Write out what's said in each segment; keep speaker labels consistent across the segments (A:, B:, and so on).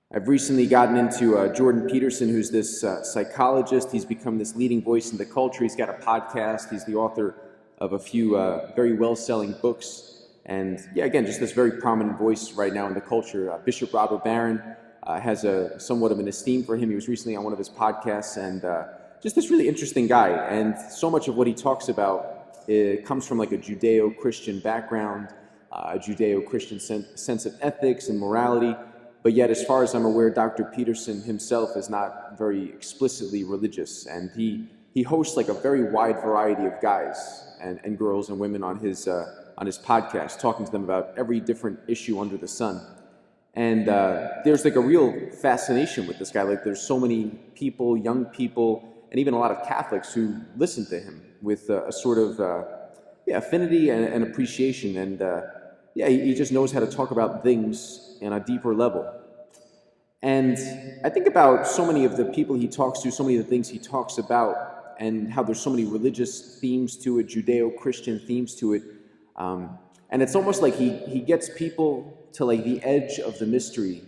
A: I've recently gotten into Jordan Peterson, who's this psychologist. He's become this leading voice in the culture. He's got a podcast. He's the author of a few very well-selling books. And yeah, again, just this very prominent voice right now in the culture. Bishop Robert Barron has somewhat of an esteem for him. He was recently on one of his podcasts, and just this really interesting guy. And so much of what he talks about comes from like a Judeo-Christian background, a Judeo-Christian sense of ethics and morality. But yet, as far as I'm aware, Dr. Peterson himself is not very explicitly religious, and he hosts like a very wide variety of guys and girls and women on his podcast, talking to them about every different issue under the sun. And there's like a real fascination with this guy. Like, there's so many people, young people, and even a lot of Catholics who listen to him with a sort of affinity and appreciation. And he just knows how to talk about things on a deeper level. And I think about so many of the people he talks to, so many of the things he talks about, and how there's so many religious themes to it, Judeo-Christian themes to it. And it's almost like he gets people to like the edge of the mystery,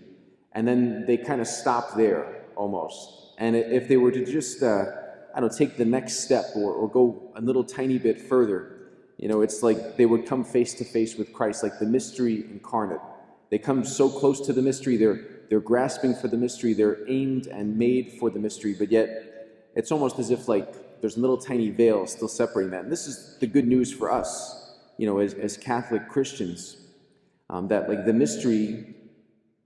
A: and then they kind of stop there almost. And if they were to just, take the next step or go a little tiny bit further, it's like they would come face to face with Christ, like the mystery incarnate. They come so close to the mystery, they're grasping for the mystery, they're aimed and made for the mystery, but yet it's almost as if like there's a little tiny veil still separating that. And this is the good news for us, as Catholic Christians, that like the mystery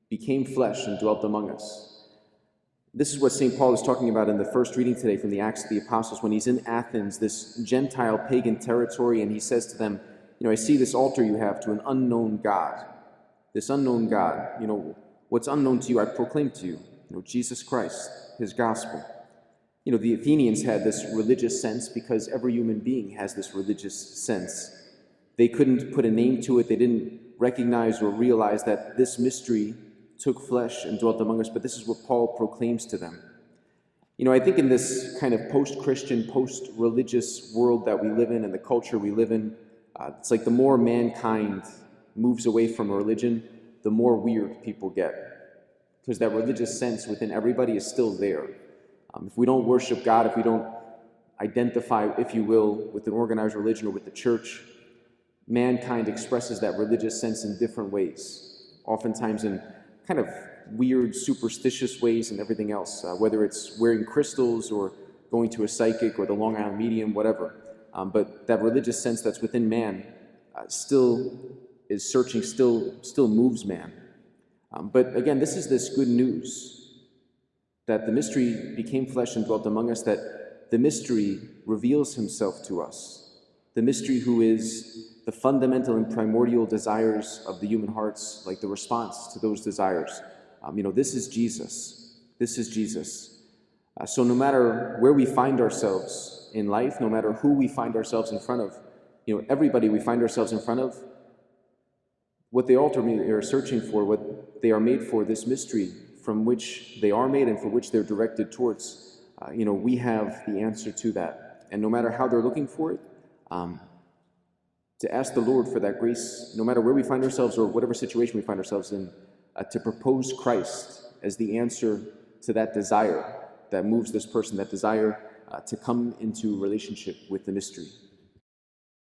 A: became flesh and dwelt among us. This is what St. Paul is talking about in the first reading today from the Acts of the Apostles, when he's in Athens, this Gentile pagan territory, and he says to them, I see this altar you have to an unknown God. This unknown God, what's unknown to you, I proclaim to you, Jesus Christ, his gospel. The Athenians had this religious sense because every human being has this religious sense. They couldn't put a name to it. They didn't recognize or realize that this mystery took flesh and dwelt among us, but this is what Paul proclaims to them. I think in this kind of post-Christian, post-religious world that we live in and the culture we live in, it's like the more mankind moves away from religion, the more weird people get. Because that religious sense within everybody is still there. If we don't worship God, if we don't identify, if you will, with an organized religion or with the church, mankind expresses that religious sense in different ways, oftentimes in kind of weird, superstitious ways and everything else, whether it's wearing crystals or going to a psychic or the Long Island medium, whatever. But that religious sense that's within man still is searching, still moves man. But again, this is this good news, that the mystery became flesh and dwelt among us, that the mystery reveals himself to us. The mystery who is the fundamental and primordial desires of the human hearts, like the response to those desires. This is Jesus. This is Jesus. So no matter where we find ourselves in life, no matter who we find ourselves in front of, everybody we find ourselves in front of, what they ultimately are searching for, what they are made for, this mystery from which they are made and for which they're directed towards, we have the answer to that. And no matter how they're looking for it, to ask the Lord for that grace, no matter where we find ourselves or whatever situation we find ourselves in, to propose Christ as the answer to that desire that moves this person, that desire to come into relationship with the mystery.